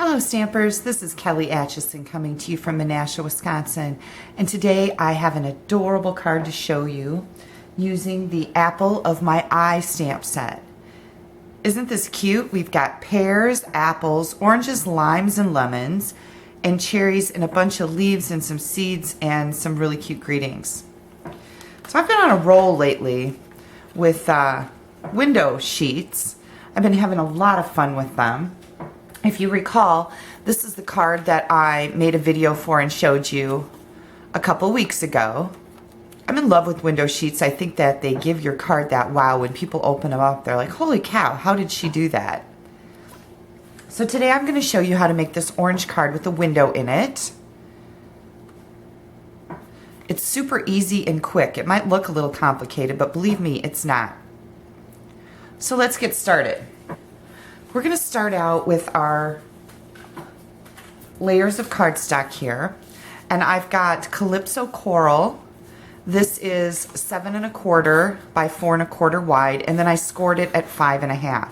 Hello Stampers, this is Kelly Acheson coming to you from Menasha, Wisconsin, and today I have an adorable card to show you using the Apple of My Eye stamp set. Isn't this cute? We've got pears, apples, oranges, limes, and lemons, and cherries, and a bunch of leaves and some seeds and some really cute greetings. So I've been on a roll lately with window sheets. I've been having a lot of fun with them. If you recall, this is the card that I made a video for and showed you a couple weeks ago. I'm in love with window sheets. I think that they give your card that wow. When people open them up, they're like, holy cow, how did she do that? So today I'm going to show you how to make this orange card with a window in it. It's super easy and quick. It might look a little complicated, but believe me, it's not. So let's get started. We're going to start out with our layers of cardstock here, and I've got Calypso Coral. This is 7 1/4 by 4 1/4 wide, and then I scored it at 5 1/2.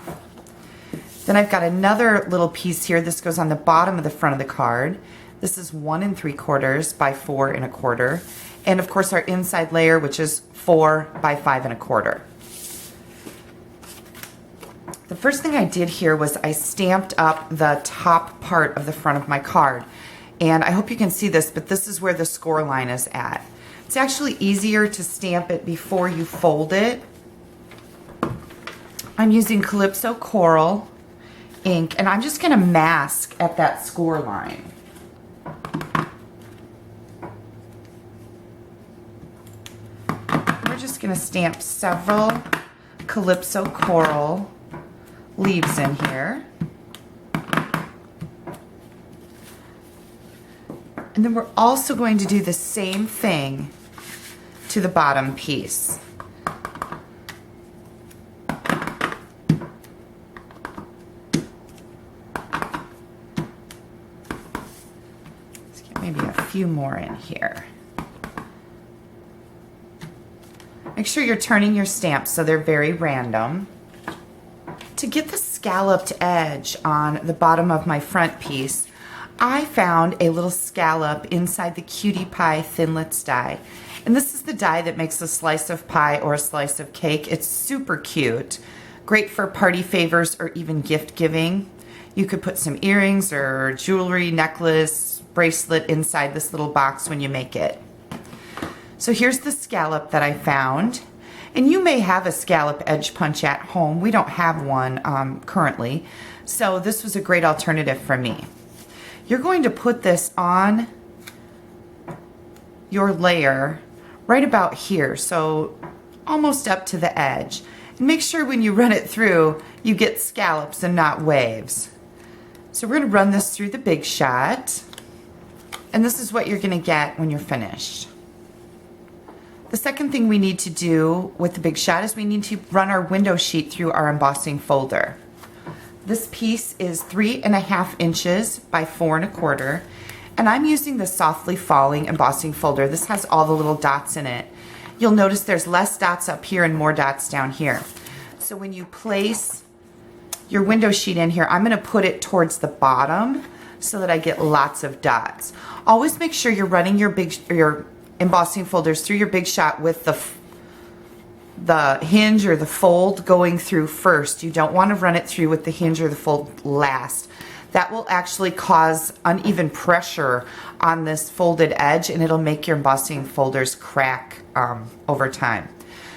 Then I've got another little piece here. This goes on the bottom of the front of the card. This is 1 3/4 by 4 1/4, and of course our inside layer, which is 4 by 5 1/4. The first thing I did here was I stamped up the top part of the front of my card. And I hope you can see this, but this is where the score line is at. It's actually easier to stamp it before you fold it. I'm using Calypso Coral ink, and I'm just going to mask at that score line. We're just going to stamp several Calypso Coral leaves in here. And then we're also going to do the same thing to the bottom piece. Let's get maybe a few more in here. Make sure you're turning your stamps so they're very random. To get the scalloped edge on the bottom of my front piece, I found a little scallop inside the Cutie Pie Thinlits die. And this is the die that makes a slice of pie or a slice of cake. It's super cute. Great for party favors or even gift giving. You could put some earrings or jewelry, necklace, bracelet inside this little box when you make it. So here's the scallop that I found. And you may have a scallop edge punch at home. We don't have one currently, so this was a great alternative for me. You're going to put this on your layer right about here, so almost up to the edge. And make sure when you run it through, you get scallops and not waves. So we're going to run this through the Big Shot, and this is what you're going to get when you're finished. The second thing we need to do with the Big Shot is we need to run our window sheet through our embossing folder. This piece is 3 1/2 inches by 4 1/4, and I'm using the Softly Falling embossing folder. This has all the little dots in it. You'll notice there's less dots up here and more dots down here. So when you place your window sheet in here, I'm going to put it towards the bottom so that I get lots of dots. Always make sure you're running your embossing folders through your Big Shot with the hinge or the fold going through first. You don't want to run it through with the hinge or the fold last. That will actually cause uneven pressure on this folded edge, and it'll make your embossing folders crack over time.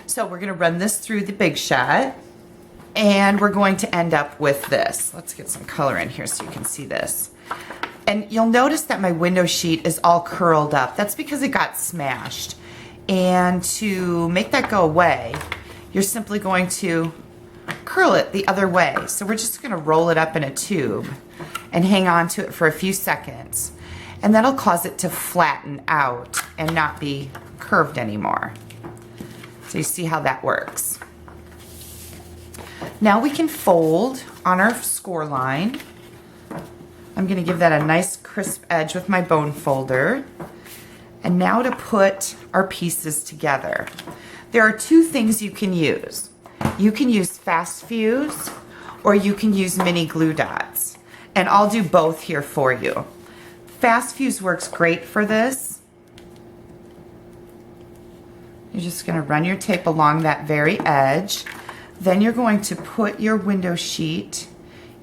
So we're going to run this through the Big Shot, and we're going to end up with this. Let's get some color in here so you can see this. And you'll notice that my window sheet is all curled up. That's because it got smashed. And to make that go away, you're simply going to curl it the other way. So we're just going to roll it up in a tube and hang on to it for a few seconds. And that'll cause it to flatten out and not be curved anymore. So you see how that works. Now we can fold on our score line. I'm going to give that a nice crisp edge with my bone folder. And now to put our pieces together. There are two things you can use. You can use fast fuse or you can use mini glue dots. And I'll do both here for you. Fast fuse works great for this. You're just going to run your tape along that very edge. Then you're going to put your window sheet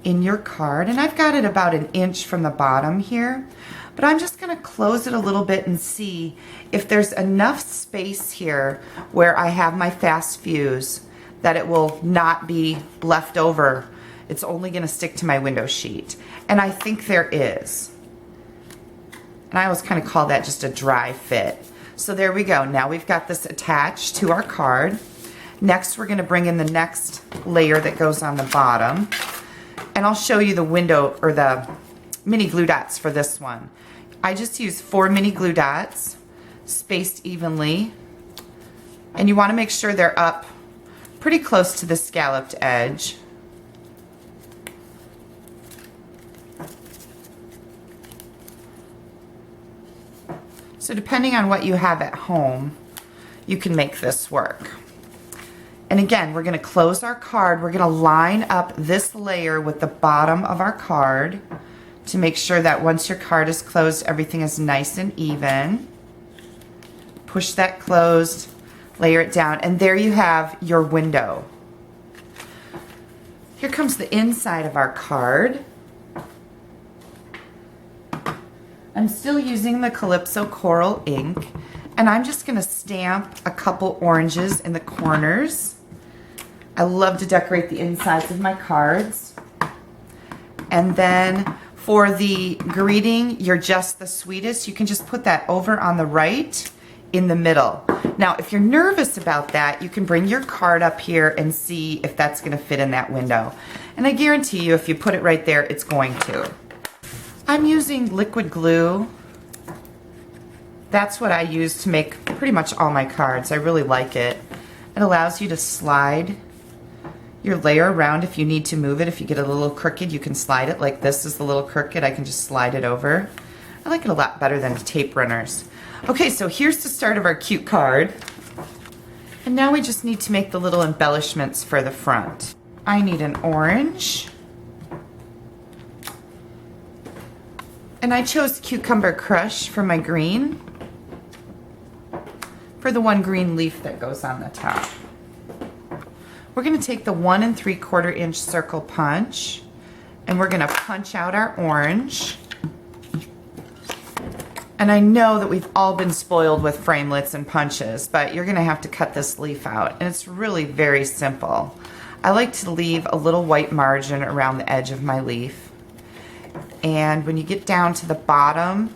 in your card, and I've got it about 1 inch from the bottom here, but I'm just going to close it a little bit and see if there's enough space here where I have my fast fuse that it will not be left over. It's only going to stick to my window sheet, and I think there is. And I always kind of call that just a dry fit. So there we go. Now we've got this attached to our card. Next, we're going to bring in the next layer that goes on the bottom. And I'll show you the window or the mini glue dots for this one. I just use 4 mini glue dots spaced evenly. And you want to make sure they're up pretty close to the scalloped edge. So depending on what you have at home, you can make this work. And again, we're going to close our card. We're going to line up this layer with the bottom of our card to make sure that once your card is closed, everything is nice and even. Push that closed, layer it down, and there you have your window. Here comes the inside of our card. I'm still using the Calypso Coral ink, and I'm just going to stamp a couple oranges in the corners. I love to decorate the insides of my cards. And then for the greeting, "You're just the sweetest," you can just put that over on the right in the middle. Now, if you're nervous about that, you can bring your card up here and see if that's going to fit in that window. And I guarantee you, if you put it right there, it's going to. I'm using liquid glue. That's what I use to make pretty much all my cards. I really like it. It allows you to slide your layer around if you need to move it. If you get a little crooked, you can slide it like this is a little crooked. I can just slide it over. I like it a lot better than tape runners. Okay, so here's the start of our cute card. And now we just need to make the little embellishments for the front. I need an orange. And I chose Cucumber Crush for my green, for the one green leaf that goes on the top. We're going to take the 1 3/4 inch circle punch, and we're going to punch out our orange. And I know that we've all been spoiled with framelits and punches, but you're going to have to cut this leaf out, and it's really very simple. I like to leave a little white margin around the edge of my leaf. And when you get down to the bottom,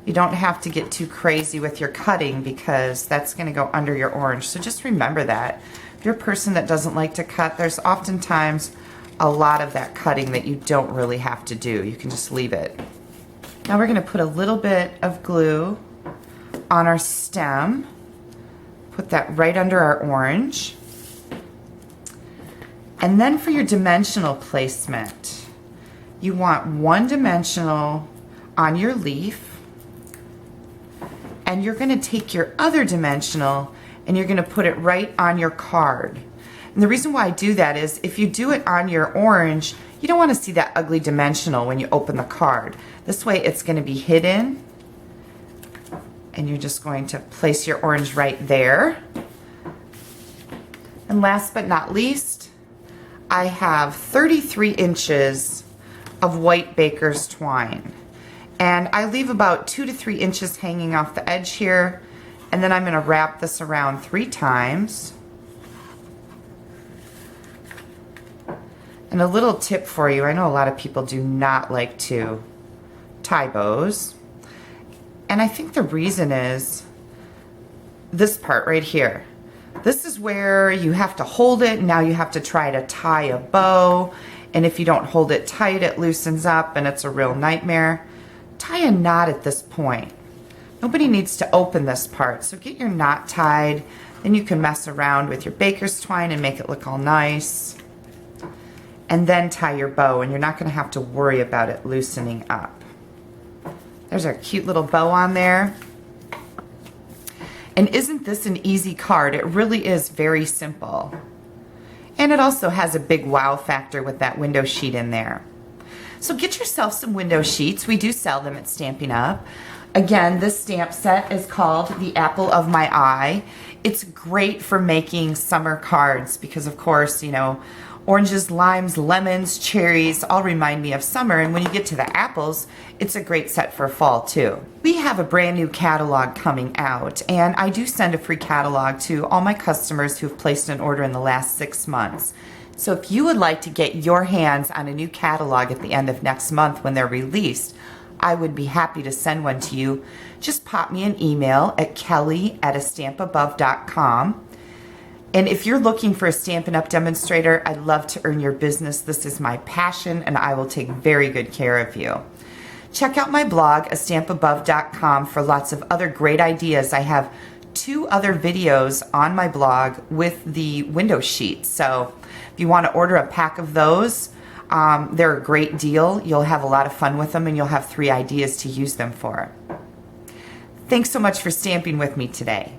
you don't have to get too crazy with your cutting because that's going to go under your orange. So just remember that. If you're a person that doesn't like to cut, there's oftentimes a lot of that cutting that you don't really have to do. You can just leave it. Now we're going to put a little bit of glue on our stem. Put that right under our orange. And then for your dimensional placement, you want 1 dimensional on your leaf, and you're going to take your other dimensional and you're going to put it right on your card. And the reason why I do that is if you do it on your orange, you don't want to see that ugly dimensional when you open the card. This way it's going to be hidden, and you're just going to place your orange right there. And last but not least, I have 33 inches of white baker's twine, and I leave about 2 to 3 inches hanging off the edge here, and then I'm going to wrap this around 3 times. And a little tip for you, I know a lot of people do not like to tie bows, and I think the reason is this part right here. This is where you have to hold it, and now you have to try to tie a bow. And if you don't hold it tight, it loosens up and it's a real nightmare. Tie a knot at this point. Nobody needs to open this part, so get your knot tied. Then you can mess around with your baker's twine and make it look all nice. And then tie your bow, and you're not going to have to worry about it loosening up. There's our cute little bow on there. And isn't this an easy card? It really is very simple. And it also has a big wow factor with that window sheet in there. So get yourself some window sheets. We do sell them at Stampin' Up. Again, this stamp set is called The Apple of My Eye. It's great for making summer cards because, of course, you know, oranges, limes, lemons, cherries all remind me of summer, and when you get to the apples, it's a great set for fall too. We have a brand new catalog coming out, and I do send a free catalog to all my customers who've placed an order in the last 6 months. So if you would like to get your hands on a new catalog at the end of next month when they're released, I would be happy to send one to you. Just pop me an email at kelly@astampabove.com. And if you're looking for a Stampin' Up! Demonstrator, I'd love to earn your business. This is my passion, and I will take very good care of you. Check out my blog, astampabove.com, for lots of other great ideas. I have 2 other videos on my blog with the window sheets. So if you want to order a pack of those, they're a great deal. You'll have a lot of fun with them, and you'll have 3 ideas to use them for. Thanks so much for stamping with me today.